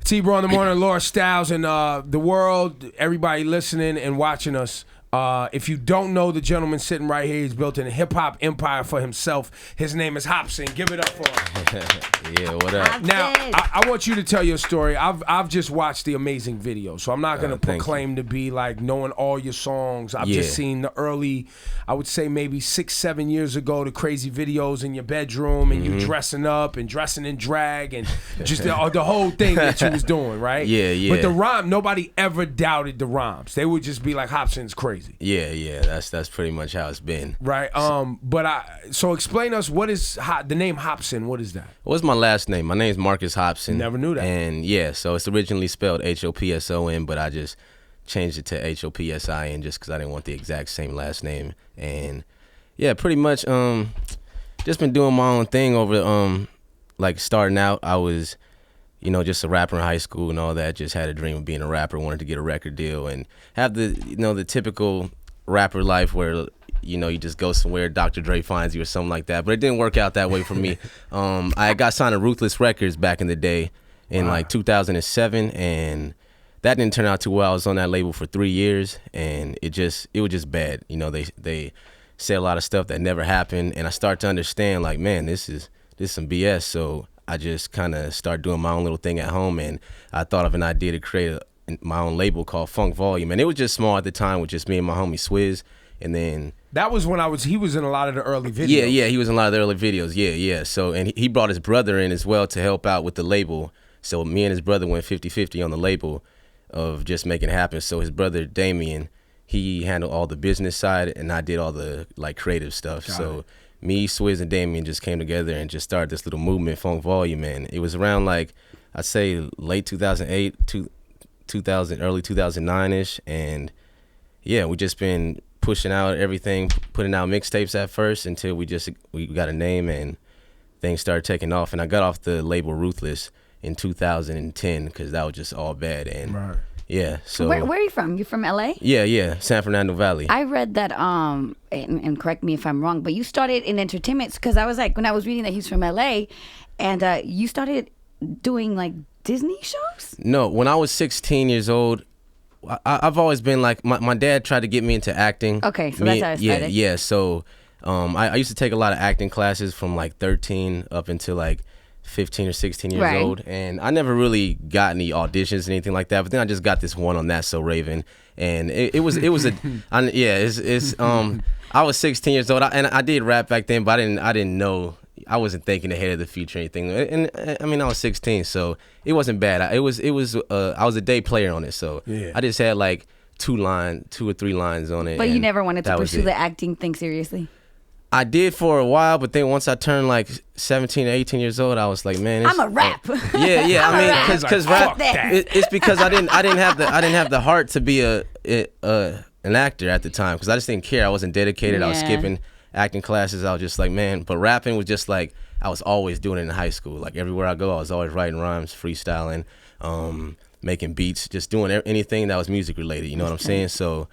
T-Bro in the morning, Laura Styles, and the world, everybody listening and watching us. If you don't know the gentleman sitting right here, he's built a hip-hop empire for himself. His name is Hopsin. Give it up for him. Yeah, what up? Now, I want you to tell your story. I've just watched the amazing video, so I'm not going to proclaim to be like knowing all your songs. I've just seen the early, I would say maybe 6-7 years ago, the crazy videos in your bedroom and you dressing up and dressing in drag and just the whole thing that you was doing, right? Yeah, yeah. But the rhyme, nobody ever doubted the rhymes. They would just be like, Hopsin's crazy. Yeah, that's pretty much how it's been. Right. So explain us what is the name Hopsin. What is that? What's my last name? My name's Marcus Hopsin. Never knew that. And yeah, so it's originally spelled Hopson, but I just changed it to Hopsin just because I didn't want the exact same last name. And yeah, pretty much just been doing my own thing over like starting out. I was just a rapper in high school and all that. Just had a dream of being a rapper, wanted to get a record deal and have the typical rapper life where, you just go somewhere, Dr. Dre finds you or something like that. But it didn't work out that way for me. I got signed to Ruthless Records back in the day in like 2007, and that didn't turn out too well. I was on that label for 3 years, and it was just bad. They say a lot of stuff that never happened, and I start to understand like, man, this is some BS. So I just kind of started doing my own little thing at home, and I thought of an idea to create my own label called Funk Volume, and it was just small at the time with just me and my homie Swizz, and then that was when he was in a lot of the early videos. Yeah, he was in a lot of the early videos. Yeah. So and he brought his brother in as well to help out with the label. So me and his brother went 50-50 on the label of just making it happen. So his brother Damien, he handled all the business side, and I did all the like creative stuff. So me, Swizz, and Damien just came together and just started this little movement, Funk Volume, and it was around like I'd say late 2008, early 2009ish, and yeah, we just been pushing out everything, putting out mixtapes at first until we got a name and things started taking off. And I got off the label Ruthless in 2010 because that was just all bad. And yeah, so where are you from? You from LA? Yeah, San Fernando Valley. I read that and correct me if I'm wrong, but you started in entertainment because I was like, when I was reading that he's from LA, and you started doing like Disney shows? No, when I was 16 years old, I've always been like, my dad tried to get me into acting. Okay, so that's how it started. Yeah. So I used to take a lot of acting classes from like 13 up until like 15 or 16 years old, and I never really got any auditions or anything like that. But then I just got this one on That's So Raven, and it was I was 16 years old, and I did rap back then, but I didn't know. I wasn't thinking ahead of the future or anything. And I mean, I was 16, so it wasn't bad. I was a day player on it, so I just had like 2 or 3 lines on it. But you never wanted to pursue the acting thing seriously? I did for a while, but then once I turned like 17 or 18 years old, I was like, man, I'm a rap. Yeah. I mean, because rap, it's because I didn't have the heart to be an actor at the time, because I just didn't care. I wasn't dedicated. I was skipping acting classes. I was just like, man. But rapping was just like, I was always doing it in high school. Like everywhere I go, I was always writing rhymes, freestyling, making beats, just doing anything that was music related. You know what I'm saying? So.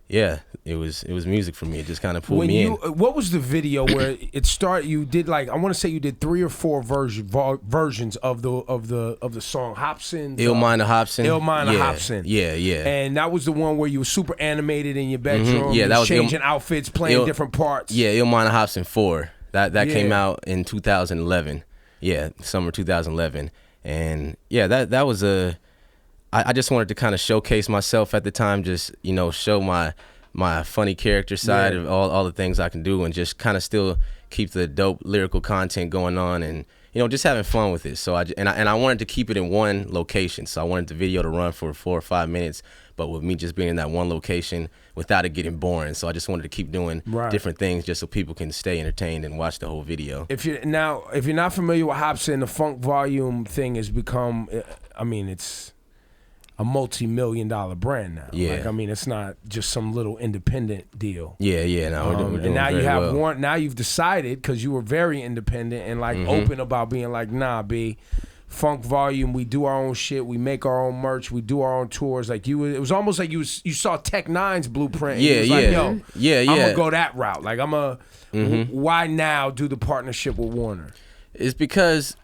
Yeah, it was music for me. It just kind of pulled me in. What was the video where it started? You did like, I want to say you did 3 or 4 versions of the song Hopsin. Illmind Hopsin. Illmind Hopsin. Yeah. And that was the one where you were super animated in your bedroom. Yeah, that was changing outfits, playing different parts. Yeah, Illmind Hopsin 4. That came out in 2011. Yeah, summer 2011. And yeah, that was I just wanted to kind of showcase myself at the time, just, show my funny character side of all the things I can do, and just kind of still keep the dope lyrical content going on, and, just having fun with it. So I wanted to keep it in one location. So I wanted the video to run for 4 or 5 minutes, but with me just being in that one location without it getting boring. So I just wanted to keep doing different things just so people can stay entertained and watch the whole video. If you're not familiar with Hopsin, the Funk Volume thing has become, it's a multi-million-dollar brand now. Yeah. Like, it's not just some little independent deal. Yeah. No, we're doing and now you have well. one. Now you've decided, because you were very independent and like open about being like, nah, B, Funk Volume. We do our own shit. We make our own merch. We do our own tours. Like it was almost like you saw Tech Nine's blueprint. And you was like, yo, I'm gonna go that route. Like why now do the partnership with Warner? It's because,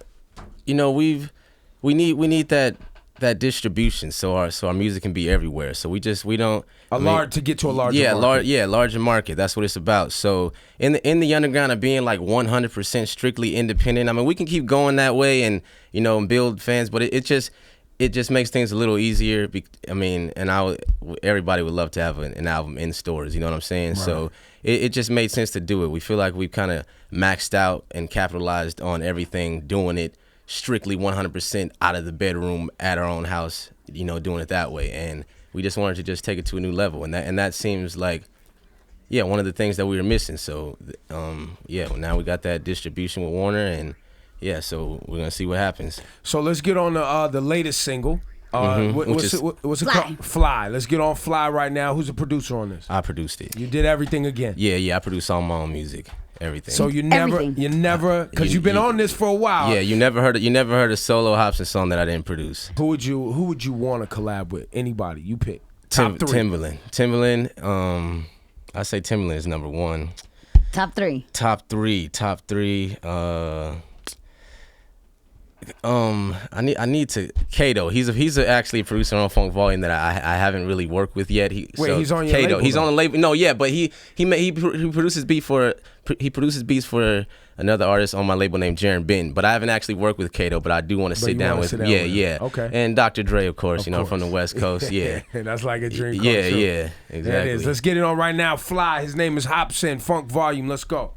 we need that. that distribution, so our music can be everywhere. So we don't to get to a larger market. Larger market. That's what it's about. So in the underground of being like 100% strictly independent. I mean, we can keep going that way and build fans, but it just makes things a little easier. I mean, and everybody would love to have an album in stores. You know what I'm saying? Right. So it just made sense to do it. We feel like we've kind of maxed out and capitalized on everything, doing it strictly 100% out of the bedroom at our own house, doing it that way. And we just wanted to just take it to a new level. And that seems like, one of the things that we were missing. So, now we got that distribution with Warner, and so we're gonna see what happens. So let's get on the latest single. What's it called? Fly. Let's get on Fly right now. Who's the producer on this? I produced it. You did everything again? Yeah, I produced all my own music. Everything. So you never, because you've been on this for a while. Yeah, you never heard a solo Hopsin song that I didn't produce. Who would you want to collab with? Anybody you pick? Top three. Timbaland. I say Timbaland is number one. Top three. I need to Kato. He's actually a producer on Funk Volume that I haven't really worked with yet. He's on your Kato. label. He's on the label. No, yeah, but he produces beats for another artist on my label named Jaren Ben. But I haven't actually worked with Kato. But I do want to sit down with him. Yeah. Okay. And Dr. Dre, of course, from the West Coast. Yeah. That's like a dream come true. Yeah, exactly. That is. Let's get it on right now. Fly. His name is Hopsin. Funk Volume. Let's go.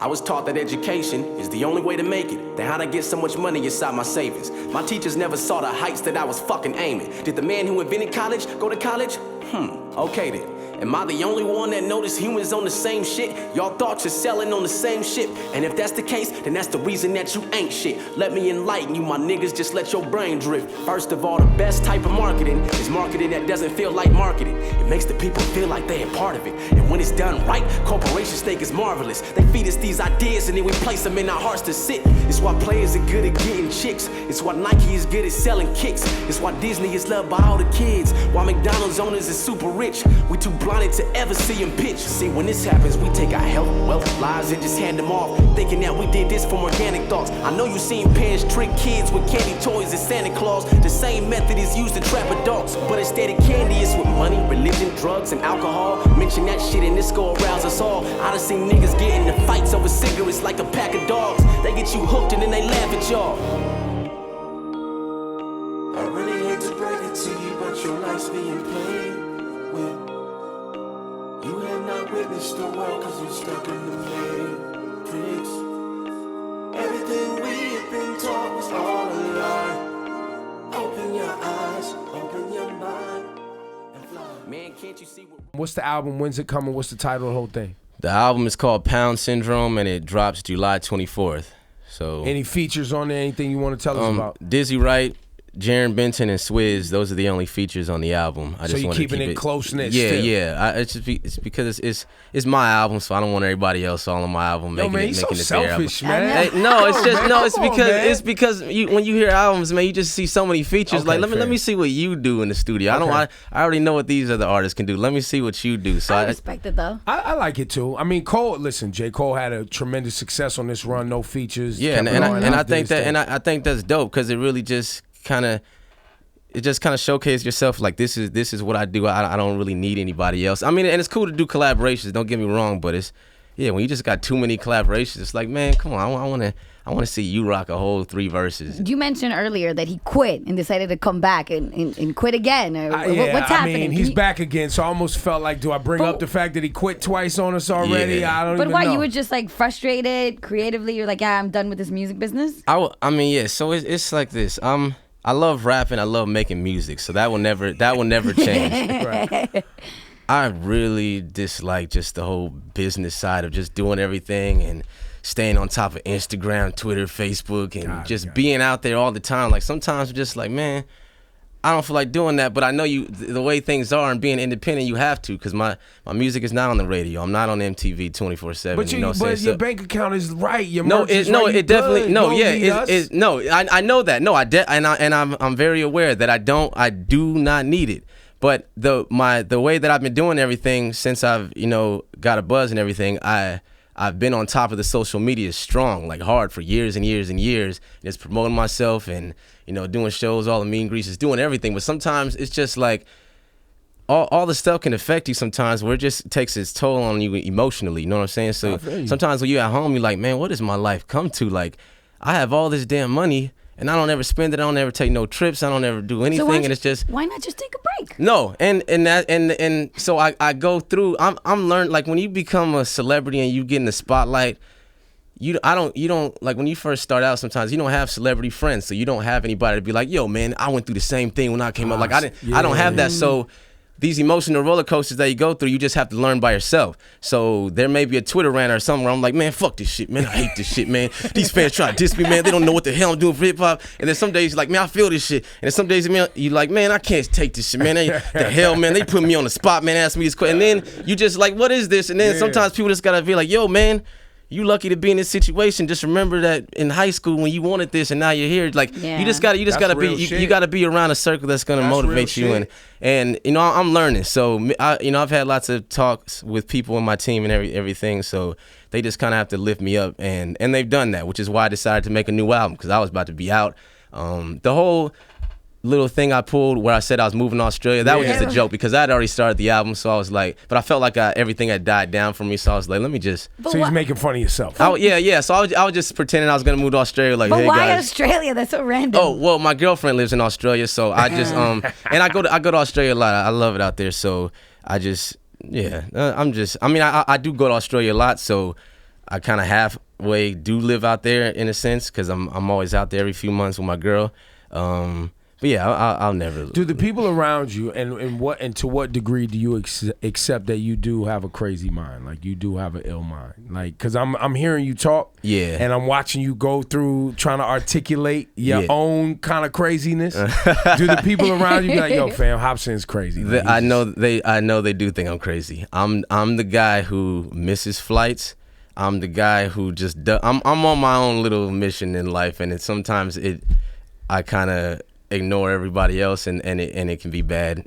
I was taught that education is the only way to make it. Then how'd I get so much money inside my savings? My teachers never saw the heights that I was fucking aiming. Did the man who invented college go to college? Okay then. Am I the only one that noticed humans on the same shit? Y'all thought you're selling on the same ship. And if that's the case, then that's the reason that you ain't shit. Let me enlighten you, my niggas, just let your brain drift. First of all, the best type of marketing is marketing that doesn't feel like marketing. It makes the people feel like they're a part of it. And when it's done right, corporations think it's marvelous. They feed us these ideas and then we place them in our hearts to sit. It's why players are good at getting chicks. It's why Nike is good at selling kicks. It's why Disney is loved by all the kids. Why McDonald's owners is super rich. We too blinded to ever see him pitch. See, when this happens, we take our health, wealth, lives, and just hand them off, thinking that we did this from organic thoughts. I know you seen parents trick kids with candy toys and Santa Claus. The same method is used to trap adults, but instead of candy, it's with money, religion, drugs, and alcohol. Mention that shit and this go arouse us all. I done seen niggas get into fights over cigarettes like a pack of dogs. They get you hooked and then they laugh at y'all. I really hate to break it to you, but your life's being played with. You have not witnessed the world cause you're stuck in the matrix. Everything we have been taught was all a lie. Open your eyes, open your mind, and fly. Man, can't you see what... What's the album? When's it coming? What's the title of the whole thing? The album is called Pound Syndrome and it drops July 24th. So any features on there? Anything you want to tell us about? Dizzy Wright, Jaren Benton, and Swizz, those are the only features on the album. So you're keeping it close-knit still? Yeah. It's because it's my album, so I don't want everybody else all on my album making it so their selfish, album. man. Hey, no, it's because when you hear albums, man, you just see so many features. Okay, like let me see what you do in the studio. I already know what these other artists can do. Let me see what you do. So I respect it though. I like it too. I mean, J. Cole had a tremendous success on this run, no features. Yeah, and I think I think that's dope because it really just kind of showcase yourself like this is what I do. I don't really need anybody else. I mean, and it's cool to do collaborations, don't get me wrong, but it's when you just got too many collaborations, it's like, man, come on, I want to see you rock a whole 3 verses. You mentioned earlier that he quit and decided to come back and quit again. What's happening? I mean, he's back again, so I almost felt like, do I bring up the fact that he quit twice on us already? Yeah. I don't even know. But why, you were just like frustrated creatively? You're like, I'm done with this music business? I mean, yeah, so it's like this. I love rapping. I love making music. So that will never change. Right. I really dislike just the whole business side of just doing everything and staying on top of Instagram, Twitter, Facebook, and being out there all the time. Like sometimes I'm just like, man, I don't feel like doing that, but I know the way things are and being independent, you have to, because my music is not on the radio. I'm not on MTV 24/7. But your bank account is right. Your merch is no, right. it definitely I know that. No, I'm very aware that I do not need it. But the way that I've been doing everything since I've got a buzz and everything, I I've been on top of the social media strong, like hard for years and years and years, just promoting myself and, you know, doing shows, all the meet and greets, doing everything. But sometimes it's just like all the stuff can affect you sometimes where it just takes its toll on you emotionally, you know what I'm saying? So sometimes when you're at home, you're like, man, what does my life come to? Like, I have all this damn money and I don't ever spend it. I don't ever take no trips. I don't ever do anything. And it's just, why not just take a break? No, and so I go through. I'm learning, like, when you become a celebrity and you get in the spotlight, you don't like when you first start out. Sometimes you don't have celebrity friends, so you don't have anybody to be like, yo, man, I went through the same thing when I came up. Like I don't have that. So these emotional roller coasters that you go through, you just have to learn by yourself. So there may be a Twitter rant or something where I'm like, man, fuck this shit, man. I hate this shit, man. These fans try to diss me, man. They don't know what the hell I'm doing for hip hop. And then some days you're like, man, I feel this shit. And then some days you're like, man, I can't take this shit, man. The hell, man. They put me on the spot, man. Ask me this question. And then you just like, what is this? And then sometimes people just gotta be like, yo, man, you lucky to be in this situation. Just remember that in high school when you wanted this and now you're here. Like you just gotta be around a circle that's gonna motivate you. And you know, I'm learning. So I've had lots of talks with people in my team and everything. So they just kind of have to lift me up, and they've done that, which is why I decided to make a new album, because I was about to be out. The whole little thing I pulled where I said I was moving to Australia, that was just a joke, because I had already started the album. So I was like, but I felt like everything had died down for me. So I was like, let me just. So you're making fun of yourself. So I was just pretending I was gonna move to Australia. Like, but hey, why guys. Australia? That's so random. Oh well, my girlfriend lives in Australia, so I just and I go to Australia a lot. I love it out there. So I just I do go to Australia a lot. So I kind of halfway do live out there in a sense, because I'm always out there every few months with my girl. But yeah, I'll never. Do the people around you and to what degree do you accept that you do have a crazy mind, like you do have an ill mind, like because I'm hearing you talk, and I'm watching you go through trying to articulate your own kind of craziness. Do the people around you be like, yo, fam, Hopsin's crazy? Like, I know they do think I'm crazy. I'm the guy who misses flights. I'm the guy who just I'm on my own little mission in life, and sometimes I kind of ignore everybody else, and it can be bad.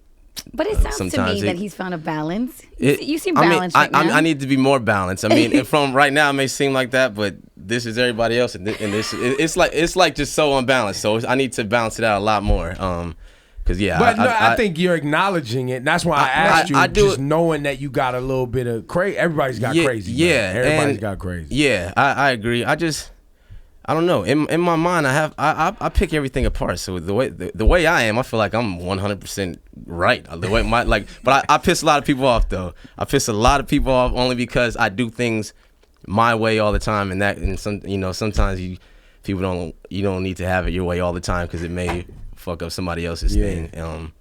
But it sounds to me that he's found a balance. You seem balanced right now. I need to be more balanced. I mean, from right now it may seem like that, but this is everybody else, and this it's like just so unbalanced. So I need to balance it out a lot more. Cause I think you're acknowledging it. And that's why I asked you. Just knowing that you got a little bit of crazy. Everybody's got crazy. Yeah, everybody's got crazy. Yeah, I agree. I don't know. In my mind, I pick everything apart. So the way I am, I feel like I'm 100% right. The way but I piss a lot of people off though. I piss a lot of people off only because I do things my way all the time, and sometimes you don't need to have it your way all the time, because it may fuck up somebody else's thing. But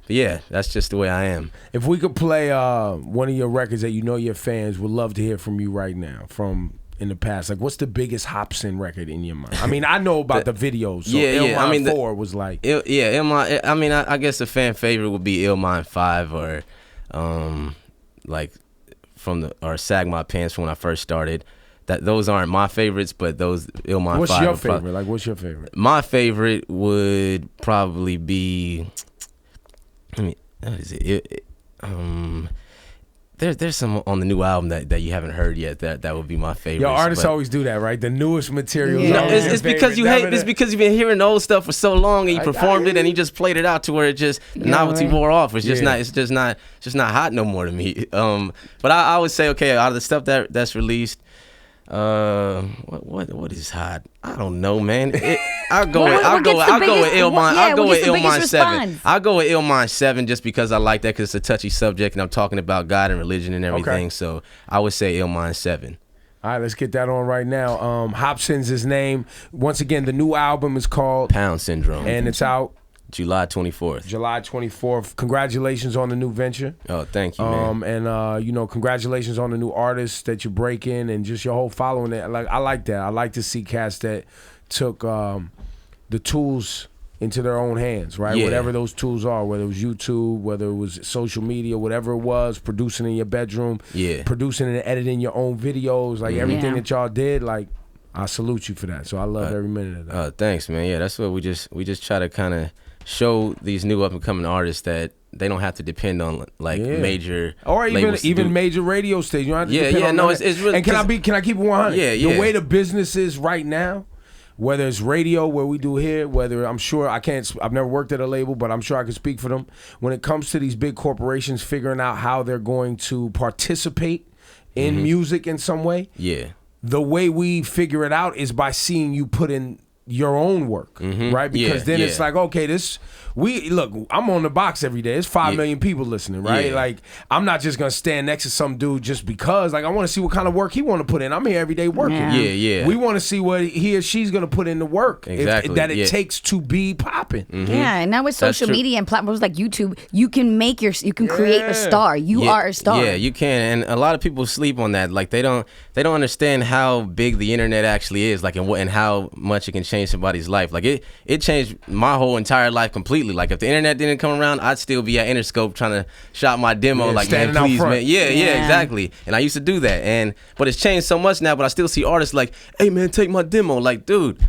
yeah, that's just the way I am. If we could play one of your records that you know your fans would love to hear from you right now, from in the past, like what's the biggest Hopsin record in your mind? I mean, I know about the videos. So Illmind 4 was like Illmind. I mean, I guess the fan favorite would be Illmind 5, or like or Sag My Pants from when I first started. Those aren't my favorites, but those Illmind 5. What's your favorite? What's your favorite? My favorite would probably be. I mean, what is it? There's some on the new album that you haven't heard yet that would be my favorite. Yo, artists always do that, right? The newest material. No, it's because you hate. It's because you've been hearing the old stuff for so long, and you performed it, and you just played it out to where it just the novelty wore off. It's just not. It's just not hot no more to me. But I would say, okay, out of the stuff that's released, what is hot? I don't know, man. I'll go with Illmind. I'll go with Illmind 7. I'll go with Illmind 7 just because I like that, because it's a touchy subject and I'm talking about God and religion and everything. Okay. So I would say Illmind 7. All right, let's get that on right now. Hopsin's his name. Once again, the new album is called Pound Syndrome, and it's out July 24th. July 24th. Congratulations on the new venture. Oh, thank you, man. And congratulations on the new artists that you're breaking, and just your whole following. I like that. I like to see cats that took the tools into their own hands, right? Yeah. Whatever those tools are, whether it was YouTube, whether it was social media, whatever it was, producing in your bedroom, producing and editing your own videos, like everything that y'all did, like I salute you for that. So I love every minute of that. Thanks, man. Yeah, that's what we just try to kind of show these new up and coming artists that they don't have to depend on like major or even major radio stations. You don't have to depend on it's really. And can I keep it 100? Yeah. The way the business is right now, whether it's radio where we do here, whether I've never worked at a label, but I'm sure I can speak for them. When it comes to these big corporations figuring out how they're going to participate in music in some way, the way we figure it out is by seeing you put in your own work, right? Because then it's like, okay, I'm on the box every day. There's 5 million people listening, right? Like, I'm not just gonna stand next to some dude just because. Like, I want to see what kind of work he want to put in. I'm here every day working. Yeah. We want to see what he or she's gonna put in the work that it takes to be popping. Yeah, and now with social media and platforms like YouTube, you can create a star. You are a star. Yeah, you can. And a lot of people sleep on that. Like, they don't understand how big the internet actually is. Like, and how much it can change somebody's life. Like, it changed my whole entire life completely. Like, if the internet didn't come around, I'd still be at Interscope trying to shop my demo. Like, man, please, man. Yeah, exactly. And I used to do that. But it's changed so much now. But I still see artists like, hey, man, take my demo. Like, dude.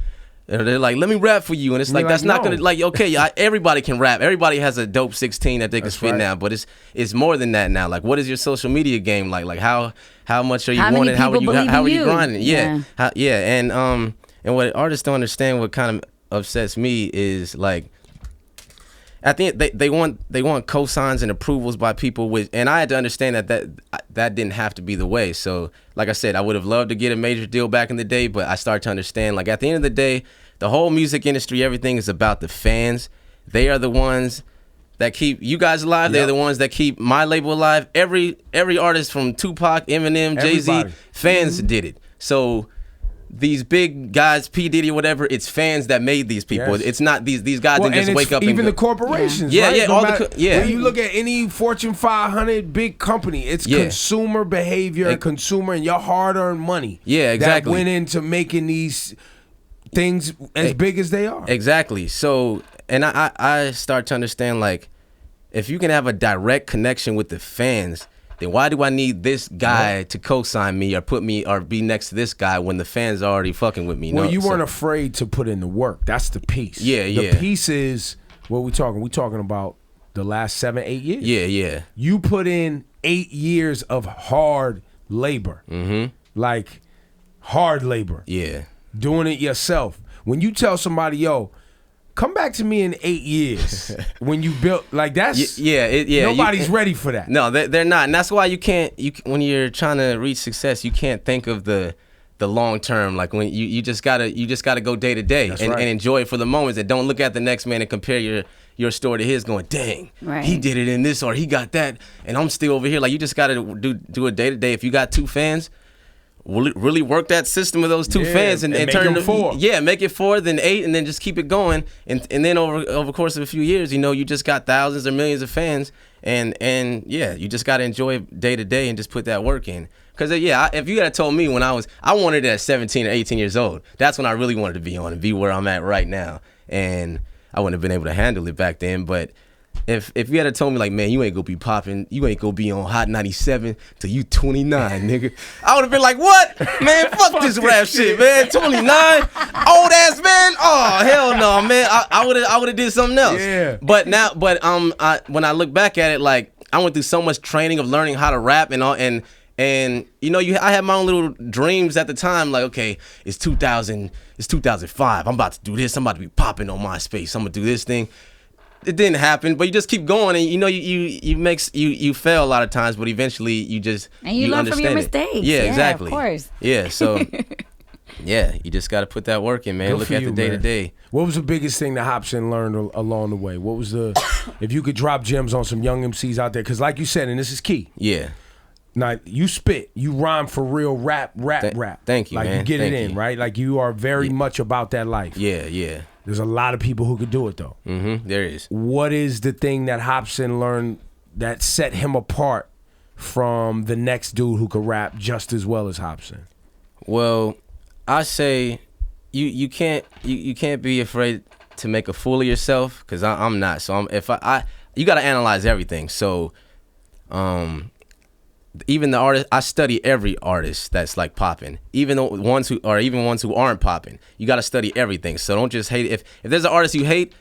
And they're like, let me rap for you. And it's like, that's not gonna, like, okay, everybody can rap. Everybody has a dope 16 that they can spit now. But it's more than that now. Like, what is your social media game like? Like, how much are you wanted? How are you grinding? Yeah. And what artists don't understand, what kind of upsets me is, like, at the end, they want cosigns and approvals by people, and I had to understand that didn't have to be the way. So, like I said, I would have loved to get a major deal back in the day, but I started to understand, like, at the end of the day, the whole music industry, everything is about the fans. They are the ones that keep you guys alive. They're the ones that keep my label alive. Every artist from Tupac, Eminem, Jay-Z, fans did it. So these big guys, P. Diddy or whatever, it's fans that made these people. Yes. It's not these guys didn't just wake up. Even the corporations, right? When you look at any Fortune 500 big company, it's consumer behavior and consumer and your hard-earned money. Yeah, exactly. That went into making these things as big as they are. Exactly. So, and I start to understand, like, if you can have a direct connection with the fans, then why do I need this guy to co-sign me or put me or be next to this guy when the fans are already fucking with me? Well, you weren't afraid to put in the work. That's the piece. The piece is what we talking. We talking about the last 7-8 years. Yeah. You put in 8 years of hard labor. Like, hard labor. Yeah. Doing it yourself. When you tell somebody, yo, come back to me in 8 years when you built, like, that's nobody's ready for that. No, they're not, and that's why you can't. When you're trying to reach success, you can't think of the long term. Like, when you just gotta go day to day and enjoy it for the moments, and don't look at the next man and compare your story to his. Going, dang, he did it in this or he got that, and I'm still over here. Like, you just gotta do a day to day. If you got 2 fans, really work that system of those 2 fans and turn them 4. Yeah, make it 4, then 8, and then just keep it going. And then over the course of a few years, you just got thousands or millions of fans. And you just got to enjoy it day to day and just put that work in. Because, if you had told me when I wanted it at 17 or 18 years old, that's when I really wanted to be on and be where I'm at right now. And I wouldn't have been able to handle it back then. But if you had told me, like, man, you ain't gonna be popping, you ain't gonna be on Hot 97 till you 29, nigga, I would have been like, what? Man, fuck this rap shit, man. 29, old ass man. Oh, hell no, man. I would have did something else. Yeah. But when I look back at it, like, I went through so much training of learning how to rap and all, and I had my own little dreams at the time, like, okay, it's 2005. I'm about to do this. I'm about to be popping on MySpace. I'm gonna do this thing. It didn't happen, but you just keep going, and you fail a lot of times, but eventually you learn from your mistakes. Yeah, exactly. Of course. Yeah, so you just got to put that work in, man. Good Look at the day to day. What was the biggest thing that Hopsin learned along the way? What was if you could drop gems on some young MCs out there? Because, like you said, and this is key. Yeah. Now, you spit, you rhyme for real, rap. Thank you, like, man. You get it in, right? Like, you are very much about that life. Yeah. There's a lot of people who could do it, though. There is. What is the thing that Hopsin learned that set him apart from the next dude who could rap just as well as Hopsin? Well, I say you can't be afraid to make a fool of yourself, because I'm not. So you got to analyze everything. So, even the artist, I study every artist that's, like, popping, even ones who aren't popping. You got to study everything. So don't just hate. If there's an artist you hate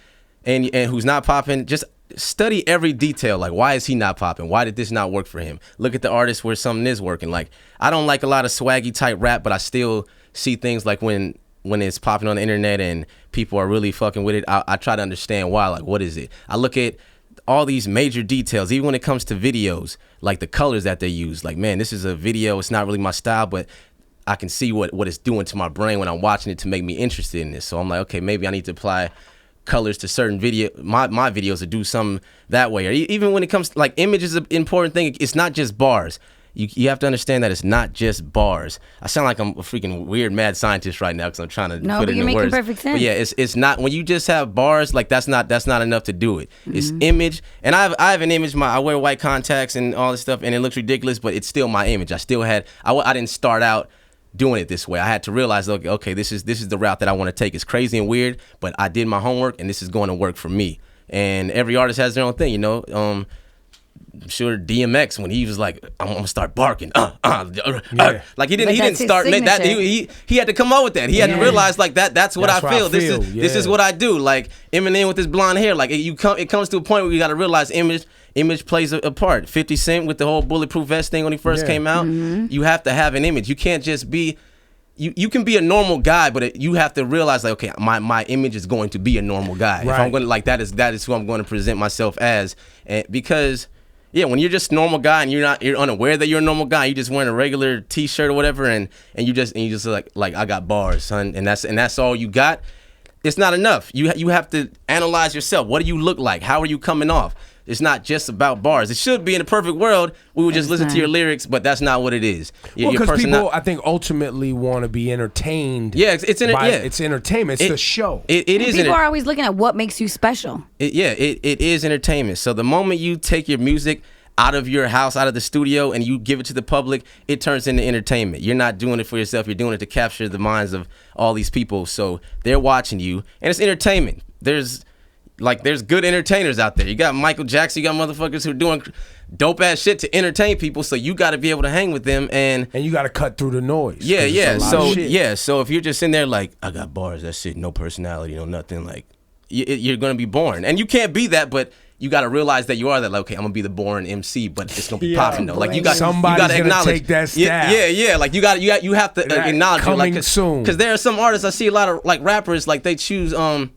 and who's not popping, just study every detail. Like, why is he not popping? Why did this not work for him? Look at the artists where something is working. Like, I don't like a lot of swaggy type rap, but I still see things like when it's popping on the internet and people are really fucking with it, I try to understand why. Like, what is it? I look at all these major details, even when it comes to videos, like the colors that they use. Like, man, this is a video. It's not really my style, but I can see what it's doing to my brain when I'm watching it to make me interested in this. So I'm like, okay, maybe I need to apply colors to certain my videos to do something that way. Or even when it comes to, like, image is an important thing. It's not just bars. You have to understand that it's not just bars. I sound like I'm a freaking weird mad scientist right now because I'm trying to put it in words. No, but you're making perfect sense. But yeah, it's not, when you just have bars, like, that's not enough to do it. Mm-hmm. It's image, and I have an image. I wear white contacts and all this stuff, and it looks ridiculous, but it's still my image. I didn't start out doing it this way. I had to realize, okay, this is the route that I want to take. It's crazy and weird, but I did my homework, and this is going to work for me. And every artist has their own thing, you know. I'm sure DMX, when he was like, I'm gonna start barking, like he didn't start that. He had to come up with that. He had to realize, like, that's what I feel. This is what I do. Like Eminem with his blonde hair. Like it comes to a point where you got to realize image plays a part. 50 Cent with the whole bulletproof vest thing when he first came out. Mm-hmm. You have to have an image. You can't just be. You can be a normal guy, but you have to realize, like, okay, my image is going to be a normal guy. Right. If I'm gonna, like, that is who I'm going to present myself as, because. Yeah, when you're just a normal guy and you're unaware that you're a normal guy, you just wearing a regular T-shirt or whatever, and you just like I got bars, son, and that's all you got. It's not enough. You have to analyze yourself. What do you look like? How are you coming off? It's not just about bars. It should be. In a perfect world, we would just listen to your lyrics, but that's not what it is. Well, because people, I think, ultimately want to be entertained. Yeah, it's entertainment. It's the show. It is. People are always looking at what makes you special. It is entertainment. So the moment you take your music out of your house, out of the studio, and you give it to the public, it turns into entertainment. You're not doing it for yourself. You're doing it to capture the minds of all these people. So they're watching you, and it's entertainment. There's good entertainers out there. You got Michael Jackson, you got motherfuckers who are doing dope ass shit to entertain people, so you got to be able to hang with them, and you got to cut through the noise. So if you're just in there like, I got bars, that's shit, no personality, no nothing, like, you're going to be boring. And you can't be that, but you got to realize that you are that. Like, okay, I'm going to be the boring MC, but it's going to be popping though. Like, you got to acknowledge, take that staff. Yeah. Like, you have to acknowledge coming it, soon. Because there are some artists, I see a lot of, like, rappers, like, they choose Childish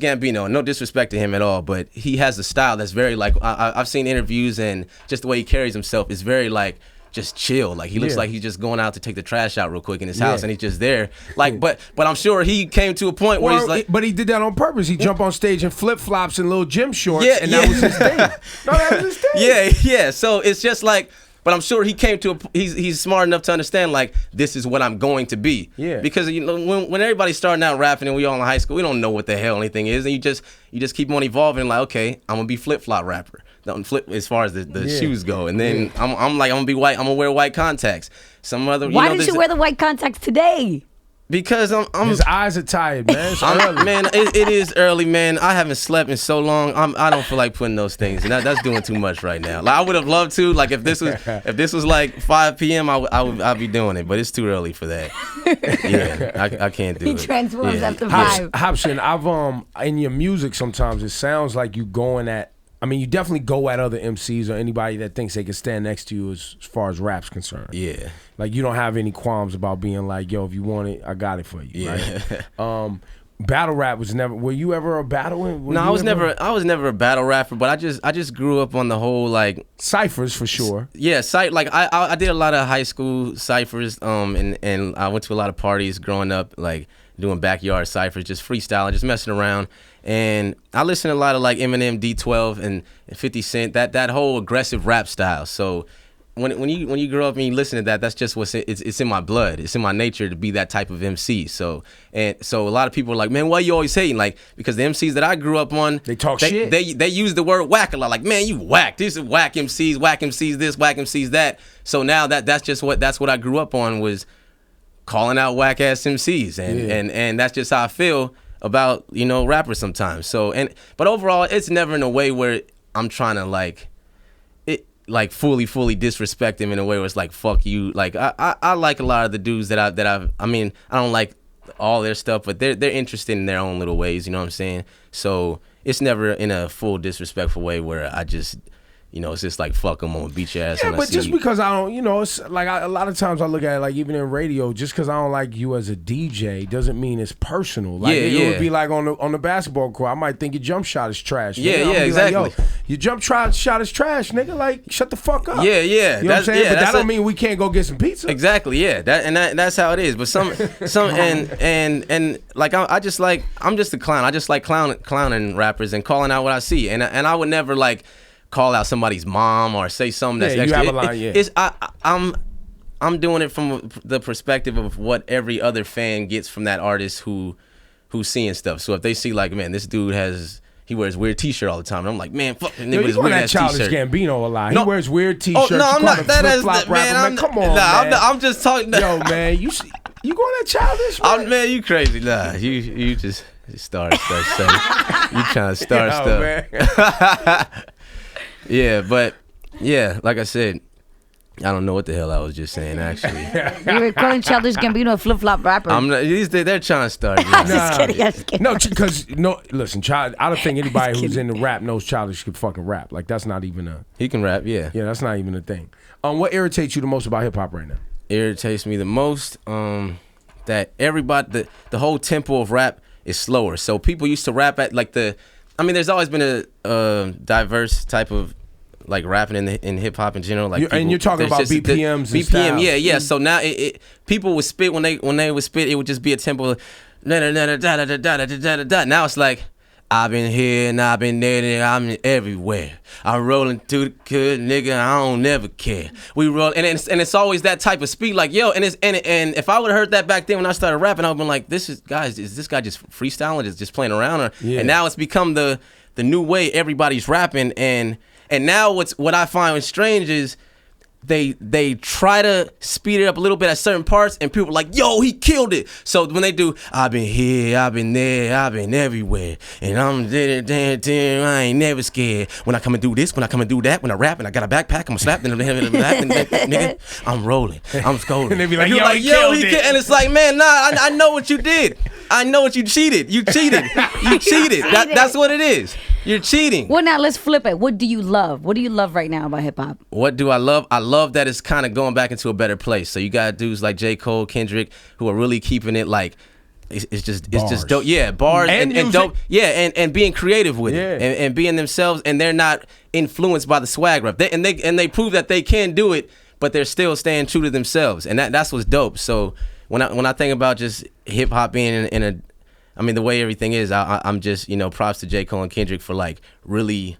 Gambino. No disrespect to him at all, but he has a style that's very, like, I've seen interviews, and just the way he carries himself is very, like, just chill. Like, he looks like he's just going out to take the trash out real quick in his house, and he's just there. Like, but I'm sure he came to a point where he's like, but he did that on purpose. He jumped on stage in flip flops and little gym shorts, and that was his thing. No, that was his thing. Yeah. So it's just like. But I'm sure he came to he's smart enough to understand, like, this is what I'm going to be. Yeah. Because, you know, when everybody's starting out rapping and we all in high school, we don't know what the hell anything is, and you just keep on evolving. Like, okay, I'm gonna be flip flop rapper. Flip as far as the shoes go, and then I'm gonna be white. I'm gonna wear white contacts. Some other. Why did you wear the white contacts today? Because I'm his eyes are tired, man. It's early. Man, it is early, man. I haven't slept in so long. I don't feel like putting those things, and that's doing too much right now. Like, I would have loved to. Like, if this was like 5 p.m., I'd be doing it, but it's too early for that. Yeah, I can't do it. He transforms after 5. Hopsin, I've in your music sometimes it sounds like you going at. I mean, you definitely go at other MCs or anybody that thinks they can stand next to you as far as rap's concerned. Yeah. Like, you don't have any qualms about being like, yo, if you want it, I got it for you. Yeah. Right? Battle rap was never. Were you ever a battler? No, I was never a battle rapper, but I just grew up on the whole, like, ciphers for sure. Yeah, like I did a lot of high school ciphers, and I went to a lot of parties growing up, like doing backyard ciphers, just freestyling, just messing around. And I listened to a lot of, like, Eminem, D12, and 50 Cent, that whole aggressive rap style. So when you grow up and you listen to that, that's just it's in my blood. It's in my nature to be that type of MC. So a lot of people are like, man, why you always hating? Like, because the MCs that I grew up on, they talk shit. They use the word whack a lot. Like, man, you whack. This is whack MCs this, whack MCs that. So now that's what I grew up on, was calling out whack ass MCs, and that's just how I feel about, you know, rappers sometimes. So but overall, it's never in a way where I'm trying to fully disrespect him in a way where it's like, fuck you. Like, I like a lot of the dudes that I don't like all their stuff, but they're interested in their own little ways. You know what I'm saying? So it's never in a full disrespectful way where I just, you know, it's just like, fuck them, I'm gonna beat your ass. Yeah, but just because I don't, you know, it's like a lot of times I look at it like even in radio, just because I don't like you as a DJ doesn't mean it's personal. Like it would be like on the basketball court, I might think your jump shot is trash. Exactly. Like, yo, your jump shot is trash, nigga. Like, shut the fuck up. Yeah. You know what I'm saying? But that don't mean we can't go get some pizza. Exactly. Yeah. That's how it is. But some and like I'm just a clown. I just like clowning rappers and calling out what I see. And I would never like call out somebody's mom or say something that's extra. You have a line, I'm doing it from the perspective of what every other fan gets from that artist who's seeing stuff. So if they see like, man, this dude he wears weird t-shirt all the time, and I'm like, man, fuck this nigga with his weird ass t-shirt. Childish Gambino a lot. He wears weird t-shirts. Oh, no, I'm not. That is man. Come on, man. I'm just talking. Yo, man, you going at Childish? Man? Man, you crazy? Nah, you just start stuff. So you trying to start stuff. Yeah, but yeah, like I said, I don't know what the hell I was just saying. Actually, you were calling Childish Gambino a flip flop rapper. I'm not. They're trying to start. I'm just kidding. No, because listen, I don't think anybody who's into rap knows Childish can fucking rap. Like that's not even a. He can rap, yeah. Yeah, that's not even a thing. What irritates you the most about hip hop right now? Irritates me the most that everybody the whole tempo of rap is slower. So people used to rap at like there's always been a diverse type of like rapping in hip hop in general. Like and you're talking about BPMs and BPM, yeah. So now people would spit when they would spit, it would just be a tempo. Now it's like, I've been here and I've been there and I'm everywhere. I'm rolling through the hood, nigga. I don't never care. We roll and it's always that type of speed. Like yo, and if I would have heard that back then when I started rapping, I would have been like, is this guy just freestyling? Is just playing around? And now it's become the new way everybody's rapping and now what I find strange is they try to speed it up a little bit at certain parts and people are like, yo, he killed it. So when they do, I've been here, I've been there, I've been everywhere, and I'm I ain't never scared. When I come and do this, when I come and do that, when I rap and I got a backpack, I'm slapping nigga, I'm rolling, I'm scolding. And they be like, yo, he killed it. And it's like, man, nah, I know what you did. I know what you cheated. You cheated. That's what it is. You're cheating. Well, now let's flip it. What do you love? What do you love right now about hip hop? What do I love? I love that it's kind of going back into a better place. So you got dudes like J. Cole, Kendrick, who are really keeping it like it's just dope. Yeah, bars and dope. Yeah, and being creative with it and being themselves, and they're not influenced by the swag rap. They prove that they can do it, but they're still staying true to themselves, and that's what's dope. So when I think about just hip hop being in a I mean, the way everything is, I'm just, props to J. Cole and Kendrick for, like, really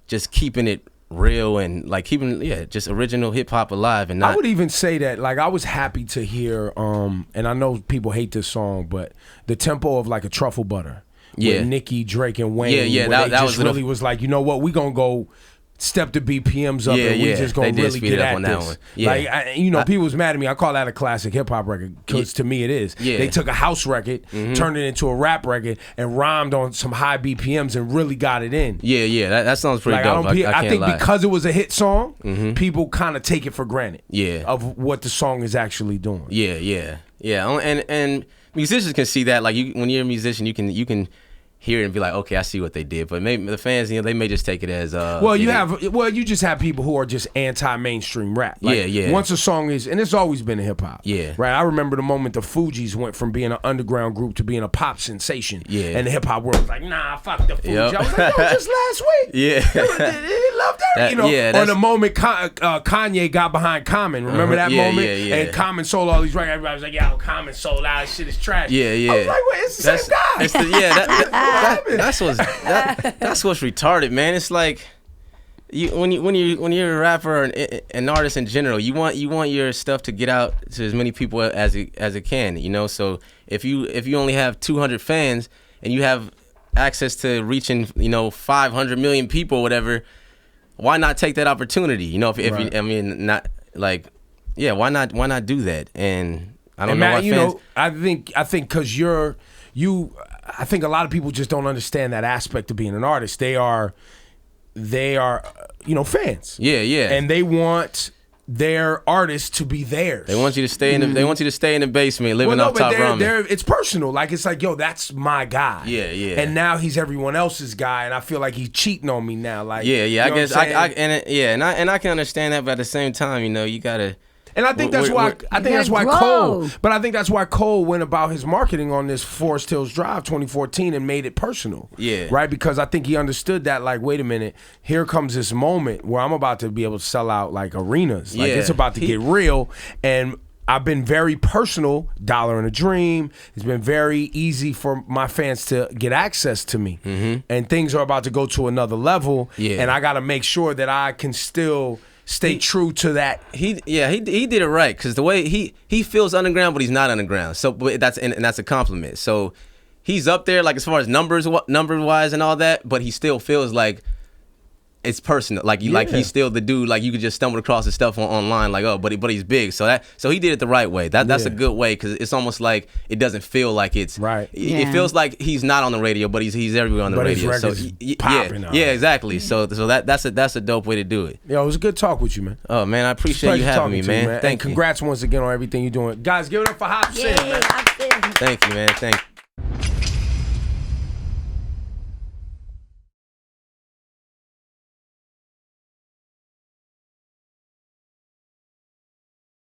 just keeping it real and, like, keeping, just original hip-hop alive. And not. I would even say that, like, I was happy to hear, and I know people hate this song, but the tempo of, like, a Truffle Butter. Yeah. With Nicki, Drake, and Wayne. Yeah, that was like, you know what, we gonna go step the BPMs up and we just gonna really get at this. One. Yeah. Like, people was mad at me. I call that a classic hip hop record because to me it is. Yeah. They took a house record, turned it into a rap record, and rhymed on some high BPMs and really got it in. Yeah, that sounds pretty dope. I think because it was a hit song, people kind of take it for granted. Yeah. Of what the song is actually doing. Yeah. And musicians can see that. Like when you're a musician, you can hear it and be like, okay, I see what they did. But maybe the fans, they may just take it as you just have people who are just anti-mainstream rap. Like, once a song is, and it's always been in hip hop. Yeah. Right. I remember the moment the Fugees went from being an underground group to being a pop sensation. Yeah. And the hip hop world was like, nah, fuck the Fugees. Yep. I was like, yo, just last week. Yeah. They loved that. Or the moment Kanye got behind Common. Remember that moment? Yeah. And Common sold all these records. Everybody was like, yo, Common sold out. This shit is trash. Yeah. I was like, wait, it's the same guy. That's what's retarded, man. It's like when you're a rapper or an artist in general, you want your stuff to get out to as many people as it can. So if you only have 200 fans and you have access to reaching 500 million people or whatever, why not take that opportunity? Why not do that? And I don't know why fans. I think because I think a lot of people just don't understand that aspect of being an artist. They are fans. Yeah. And they want their artists to be theirs. They want you to stay in the. They want you to stay in the basement, living off top ramen. It's personal. Like it's like, yo, that's my guy. Yeah, yeah. And now he's everyone else's guy, and I feel like he's cheating on me now. Like, yeah. I guess I can understand that, but at the same time, you gotta. And I think that's why Cole. But I think that's why Cole went about his marketing on this Forest Hills Drive 2014 and made it personal. Yeah. Right? Because I think he understood that. Like, wait a minute, here comes this moment where I'm about to be able to sell out like arenas. Like it's about to get real. And I've been very personal. Dollar and a Dream. It's been very easy for my fans to get access to me. And things are about to go to another level. Yeah. And I got to make sure that I can still stay true to that. He did it right, because the way he feels underground, but he's not underground. So that's a compliment. So he's up there, like as far as numbers wise and all that, but he still feels like it's personal. Like he's still the dude. Like you could just stumble across his stuff online. Like but he's big. So he did it the right way. That's a good way, because it's almost like it doesn't feel like it's right. It feels like he's not on the radio, but he's everywhere on the radio. His so popping. Yeah, exactly. So that's a dope way to do it. Yo, it was a good talk with you, man. Oh man, I appreciate you having me, man. Thank you. Congrats once again on everything you're doing, guys. Give it up for Hopsin. Hopsin. Thank you, man. Thank you.